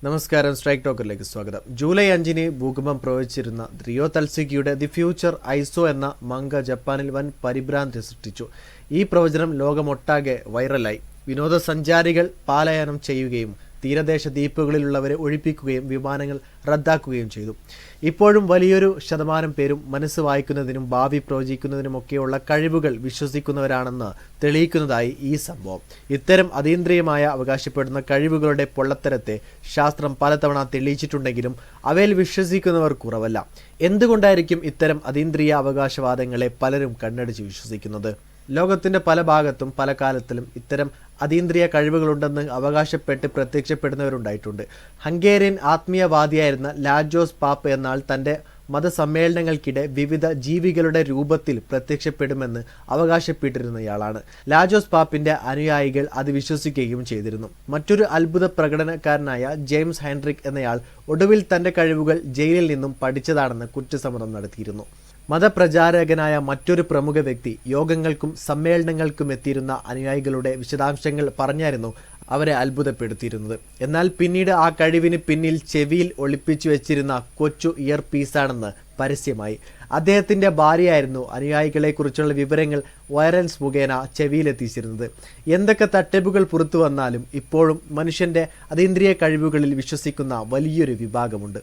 നമസ്കാരം, സ്ട്രൈക്ക് ടോക്കറിലേക്ക് സ്വാഗതം. ജൂലൈ 5-ന് ഭൂകമ്പം പ്രവചിച്ചിരുന്ന റിയോ തൽസുക്കിയുടെ ദി ഫ്യൂച്ചർ ഐസോ എന്ന മംഗ ജപ്പാനിൽ വൻ പരിഭ്രാന്തി സൃഷ്ടിച്ചു. ഈ പ്രവചനം ലോകമൊട്ടാകെ വൈറലായി. വിനോദസഞ്ചാരികൾ പാലായനം ചെയ്യുകയും തീരദേശ ദ്വീപുകളിലുള്ളവരെ ഒഴിപ്പിക്കുകയും വിമാനങ്ങൾ റദ്ദാക്കുകയും ചെയ്തു. ഇപ്പോഴും വലിയൊരു ശതമാനം പേരും മനസ്സ് വായിക്കുന്നതിനും ഭാവി പ്രവചിക്കുന്നതിനുമൊക്കെയുള്ള കഴിവുകൾ വിശ്വസിക്കുന്നവരാണെന്ന് തെളിയിക്കുന്നതായി ഈ സംഭവം. ഇത്തരം അതീന്ദ്രിയമായ അവകാശപ്പെടുന്ന കഴിവുകളുടെ പൊള്ളത്തരത്തെ ശാസ്ത്രം പലതവണ തെളിയിച്ചിട്ടുണ്ടെങ്കിലും അവയിൽ വിശ്വസിക്കുന്നവർ കുറവല്ല. എന്തുകൊണ്ടായിരിക്കും ഇത്തരം അതീന്ദ്രിയ അവകാശവാദങ്ങളെ പലരും കണ്ണടിച്ച് വിശ്വസിക്കുന്നത്? ലോകത്തിന്റെ പല ഭാഗത്തും പല കാലത്തിലും ഇത്തരം അതീന്ദ്രിയ കഴിവുകളുണ്ടെന്ന് അവകാശപ്പെട്ട് പ്രത്യക്ഷപ്പെടുന്നവരുണ്ടായിട്ടുണ്ട്. ഹംഗേറിയൻ ആത്മീയവാദിയായിരുന്ന ലാജോസ് പാപ്പ് എന്നാൾ തൻ്റെ മതസമ്മേളനങ്ങൾക്കിടെ വിവിധ ജീവികളുടെ രൂപത്തിൽ പ്രത്യക്ഷപ്പെടുമെന്ന് അവകാശപ്പെട്ടിരുന്നയാളാണ്. ലാജോസ് പാപ്പിന്റെ അനുയായികൾ അത് വിശ്വസിക്കുകയും ചെയ്തിരുന്നു. മറ്റൊരു അത്ഭുത പ്രകടനക്കാരനായ ജെയിംസ് ഹെൻറിക് എന്നയാൾ ഒടുവിൽ തന്റെ കഴിവുകൾ ജയിലിൽ നിന്നും പഠിച്ചതാണെന്ന് കുറ്റസമ്മതം നടത്തിയിരുന്നു. മതപ്രചാരകനായ മറ്റൊരു പ്രമുഖ വ്യക്തി യോഗങ്ങൾക്കും സമ്മേളനങ്ങൾക്കും എത്തിയിരുന്ന അനുയായികളുടെ വിശദാംശങ്ങൾ പറഞ്ഞായിരുന്നു അവരെ അത്ഭുതപ്പെടുത്തിയിരുന്നത്. എന്നാൽ പിന്നീട് ആ കഴിവിന് പിന്നിൽ ചെവിയിൽ ഒളിപ്പിച്ചു വെച്ചിരുന്ന കൊച്ചു ഇയർ പീസാണെന്ന് പരസ്യമായി. അദ്ദേഹത്തിന്റെ ഭാര്യയായിരുന്നു അനുയായികളെക്കുറിച്ചുള്ള വിവരങ്ങൾ വയർലെസ് മുഖേന ചെവിയിലെത്തിച്ചിരുന്നത്. എന്തൊക്കെ തട്ടിപ്പുകൾ പുറത്തു വന്നാലും ഇപ്പോഴും മനുഷ്യന്റെ അതീന്ദ്രിയ കഴിവുകളിൽ വിശ്വസിക്കുന്ന വലിയൊരു വിഭാഗമുണ്ട്.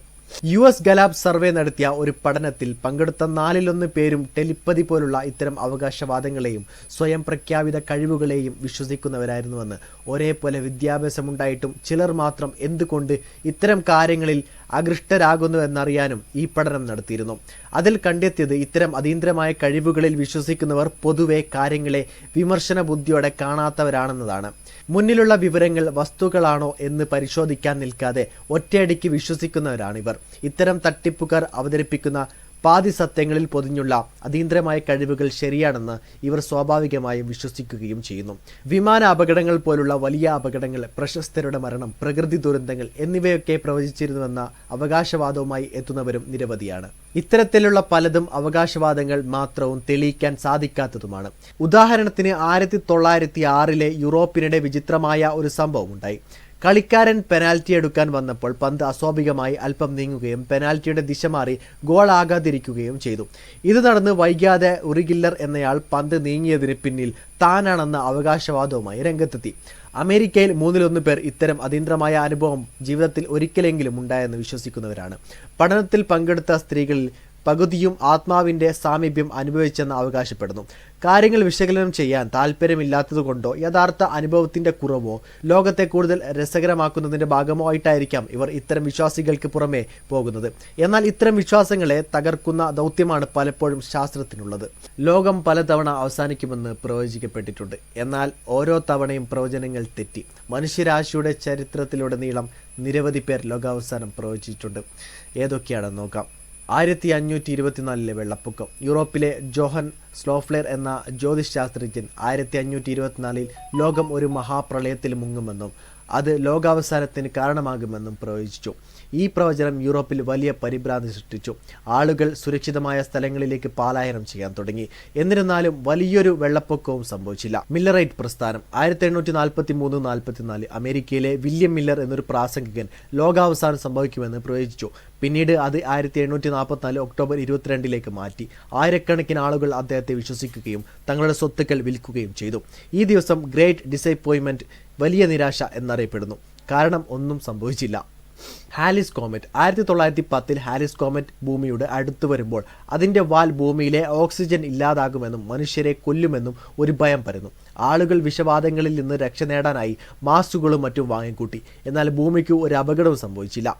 US ഗലാബ് സർവേ നടത്തിയ ഒരു പഠനത്തിൽ പങ്കെടുത്ത 4-1 പേരും ടെലിപ്പതി പോലുള്ള ഇത്തരം അവകാശവാദങ്ങളെയും സ്വയം പ്രഖ്യാപിത കഴിവുകളെയും വിശ്വസിക്കുന്നവരായിരുന്നുവെന്ന്. ഒരേപോലെ വിദ്യാഭ്യാസമുണ്ടായിട്ടും ചിലർ മാത്രം എന്തുകൊണ്ട് ഇത്തരം കാര്യങ്ങളിൽ ആകൃഷ്ടരാകുന്നുവെന്നറിയാനും ഈ പഠനം നടത്തിയിരുന്നു. അതിൽ കണ്ടെത്തിയത് ഇത്തരം അതീന്ദ്രമായ കഴിവുകളിൽ വിശ്വസിക്കുന്നവർ പൊതുവെ കാര്യങ്ങളെ വിമർശന ബുദ്ധിയോടെ കാണാത്തവരാണെന്നതാണ്. മുന്നിലുള്ള വിവരങ്ങൾ വസ്തുക്കളാണോ എന്ന് പരിശോധിക്കാൻ നിൽക്കാതെ ഒറ്റയടിക്ക് വിശ്വസിക്കുന്നവരാണിവർ. ഇത്തരം തട്ടിപ്പുകാർ അവതരിപ്പിക്കുന്ന പാതി സത്യങ്ങളിൽ പൊതിഞ്ഞുള്ള അതീന്ദ്രമായ കഴിവുകൾ ശരിയാണെന്ന് ഇവർ സ്വാഭാവികമായും വിശ്വസിക്കുകയും ചെയ്യുന്നു. വിമാന അപകടങ്ങൾ പോലുള്ള വലിയ അപകടങ്ങൾ, പ്രശസ്തരുടെ മരണം, പ്രകൃതി ദുരന്തങ്ങൾ എന്നിവയൊക്കെ പ്രവചിച്ചിരുന്നുവെന്ന അവകാശവാദവുമായി എത്തുന്നവരും നിരവധിയാണ്. ഇത്തരത്തിലുള്ള പലതും അവകാശവാദങ്ങൾ മാത്രവും തെളിയിക്കാൻ സാധിക്കാത്തതുമാണ്. ഉദാഹരണത്തിന് 1906 യൂറോപ്പിനിടെ വിചിത്രമായ ഒരു സംഭവം ഉണ്ടായി. കളിക്കാരൻ പെനാൽറ്റി എടുക്കാൻ വന്നപ്പോൾ പന്ത് അസ്വാഭാവികമായി അല്പം നീങ്ങുകയും പെനാൽറ്റിയുടെ ദിശ മാറി ഗോൾ ആകാതിരിക്കുകയും ചെയ്തു. ഇത് നടന്ന് വൈകാതെ ഉറിഗില്ലർ എന്നയാൾ പന്ത് നീങ്ങിയതിന് പിന്നിൽ താനാണെന്ന അവകാശവാദവുമായി രംഗത്തെത്തി. അമേരിക്കയിൽ 3-1 പേർ ഇത്തരം അതീന്ദ്രമായ അനുഭവം ജീവിതത്തിൽ ഒരിക്കലെങ്കിലും ഉണ്ടായെന്ന് വിശ്വസിക്കുന്നവരാണ്. പഠനത്തിൽ പങ്കെടുത്ത സ്ത്രീകളിൽ പകുതിയും ആത്മാവിന്റെ സാമീപ്യം അനുഭവിച്ചെന്ന് അവകാശപ്പെടുന്നു. കാര്യങ്ങൾ വിശകലനം ചെയ്യാൻ താല്പര്യമില്ലാത്തതുകൊണ്ടോ യഥാർത്ഥ അനുഭവത്തിന്റെ കുറവോ ലോകത്തെ കൂടുതൽ രസകരമാക്കുന്നതിന്റെ ഭാഗമോ ആയിട്ടായിരിക്കാം ഇവർ ഇത്തരം വിശ്വാസികൾക്ക് പുറമെ പോകുന്നത്. എന്നാൽ ഇത്തരം വിശ്വാസങ്ങളെ തകർക്കുന്ന ദൗത്യമാണ് പലപ്പോഴും ശാസ്ത്രത്തിനുള്ളത്. ലോകം പലതവണ അവസാനിക്കുമെന്ന് പ്രവചിക്കപ്പെട്ടിട്ടുണ്ട്. എന്നാൽ ഓരോ തവണയും പ്രവചനങ്ങൾ തെറ്റി. മനുഷ്യരാശിയുടെ ചരിത്രത്തിലുടനീളം നിരവധി പേർ ലോകാവസാനം പ്രവചിച്ചിട്ടുണ്ട്. ഏതൊക്കെയാണെന്ന് നോക്കാം. 1524 വെള്ളപ്പൊക്കം. യൂറോപ്പിലെ ജോഹൻ സ്ലോഫ്ലെർ എന്ന ജ്യോതിശാസ്ത്രജ്ഞൻ 1524 ലോകം ഒരു മഹാപ്രളയത്തിൽ മുങ്ങുമെന്നും അത് ലോകാവസാനത്തിന് കാരണമാകുമെന്നും പ്രവചിച്ചു. ഈ പ്രവചനം യൂറോപ്പിൽ വലിയ പരിഭ്രാന്തി സൃഷ്ടിച്ചു. ആളുകൾ സുരക്ഷിതമായ സ്ഥലങ്ങളിലേക്ക് പലായനം ചെയ്യാൻ തുടങ്ങി. എന്നിരുന്നാലും വലിയൊരു വെള്ളപ്പൊക്കവും സംഭവിച്ചില്ല. മില്ലറൈറ്റ് പ്രസ്ഥാനം. 1843-44 അമേരിക്കയിലെ വില്യം മില്ലർ എന്നൊരു പ്രാസംഗികൻ ലോകാവസാനം സംഭവിക്കുമെന്ന് പ്രവചിച്ചു. പിന്നീട് അത് 1844 ഒക്ടോബർ 22 മാറ്റി. ആയിരക്കണക്കിന് ആളുകൾ അദ്ദേഹത്തെ വിശ്വസിക്കുകയും തങ്ങളുടെ സ്വത്തുക്കൾ വിൽക്കുകയും ചെയ്തു. ഈ ദിവസം ഗ്രേറ്റ് ഡിസപ്പോയിൻമെന്റ്, വലിയ നിരാശ എന്നറിയപ്പെടുന്നു. കാരണം ഒന്നും സംഭവിച്ചില്ല. ഹാലിസ് കോമറ്റ്. 1910 ഹാലിസ് കോമറ്റ് ഭൂമിയുടെ അടുത്ത് വരുമ്പോൾ അതിന്റെ വാൽ ഭൂമിയിലെ ഓക്സിജൻ ഇല്ലാതാകുമെന്നും മനുഷ്യരെ കൊല്ലുമെന്നും ഒരു ഭയം പരന്നു. ആളുകൾ വിഷവാതങ്ങളിൽ നിന്ന് രക്ഷ നേടാനായി മാസ്കുകളും മറ്റും വാങ്ങിക്കൂട്ടി. എന്നാൽ ഭൂമിക്ക് ഒരു അപകടവും സംഭവിച്ചില്ല.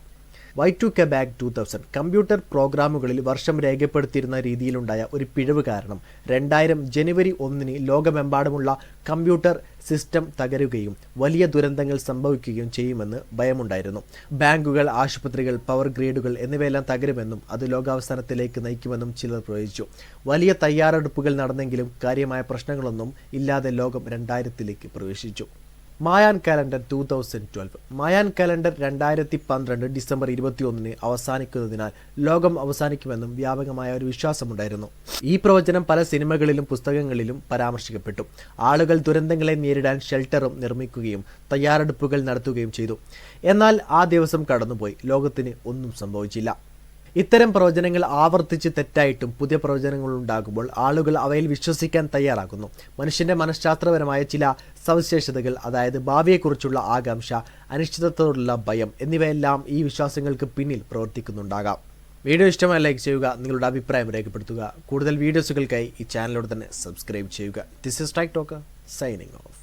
Y2K bag 2000. കമ്പ്യൂട്ടർ പ്രോഗ്രാമുകളിൽ വർഷം രേഖപ്പെടുത്തിയിരുന്ന രീതിയിലുണ്ടായ ഒരു പിഴവ് കാരണം 2000 ജനുവരി 1 ലോകമെമ്പാടുമുള്ള കമ്പ്യൂട്ടർ സിസ്റ്റം തകരുകയും വലിയ ദുരന്തങ്ങൾ സംഭവിക്കുകയും ചെയ്യുമെന്ന് ഭയമുണ്ടായിരുന്നു. ബാങ്കുകൾ, ആശുപത്രികൾ, പവർ ഗ്രിഡുകൾ എന്നിവയെല്ലാം തകരുമെന്നും അത് ലോകാവസാനത്തിലേക്ക് നയിക്കുമെന്നും ചിലർ പ്രവചിച്ചു. വലിയ തയ്യാറെടുപ്പുകൾ നടന്നെങ്കിലും കാര്യമായ പ്രശ്നങ്ങളൊന്നും ഇല്ലാതെ ലോകം 2000 പ്രവേശിച്ചു. മായാൻ കാലണ്ടർ 2012. മായാൻ കാലണ്ടർ 2012 ഡിസംബർ 21 അവസാനിക്കുന്നതിനാൽ ലോകം അവസാനിക്കുമെന്നും വ്യാപകമായ ഒരു വിശ്വാസമുണ്ടായിരുന്നു. ഈ പ്രവചനം പല സിനിമകളിലും പുസ്തകങ്ങളിലും പരാമർശിക്കപ്പെട്ടു. ആളുകൾ ദുരന്തങ്ങളെ നേരിടാൻ ഷെൽട്ടറും നിർമ്മിക്കുകയും തയ്യാറെടുപ്പുകൾ നടത്തുകയും ചെയ്തു. എന്നാൽ ആ ദിവസം കടന്നുപോയി. ലോകത്തിന് ഒന്നും സംഭവിച്ചില്ല. ഇത്തരം പ്രവചനങ്ങൾ ആവർത്തിച്ച് തെറ്റായിട്ടും പുതിയ പ്രവചനങ്ങൾ ഉണ്ടാകുമ്പോൾ ആളുകൾ അവയിൽ വിശ്വസിക്കാൻ തയ്യാറാകുന്നു. മനുഷ്യന്റെ മനഃശാസ്ത്രപരമായ ചില സവിശേഷതകൾ, അതായത് ഭാവിയെക്കുറിച്ചുള്ള ആകാംക്ഷ, അനിശ്ചിതത്വത്തോടുള്ള ഭയം എന്നിവയെല്ലാം ഈ വിശ്വാസങ്ങൾക്ക് പിന്നിൽ പ്രവർത്തിക്കുന്നുണ്ടാകാം. വീഡിയോ ഇഷ്ടമായി ലൈക്ക് ചെയ്യുക, നിങ്ങളുടെ അഭിപ്രായം രേഖപ്പെടുത്തുക. കൂടുതൽ വീഡിയോസുകൾക്കായി ഈ ചാനലിലൂടെ തന്നെ സബ്സ്ക്രൈബ് ചെയ്യുക. This is tech talker signing off.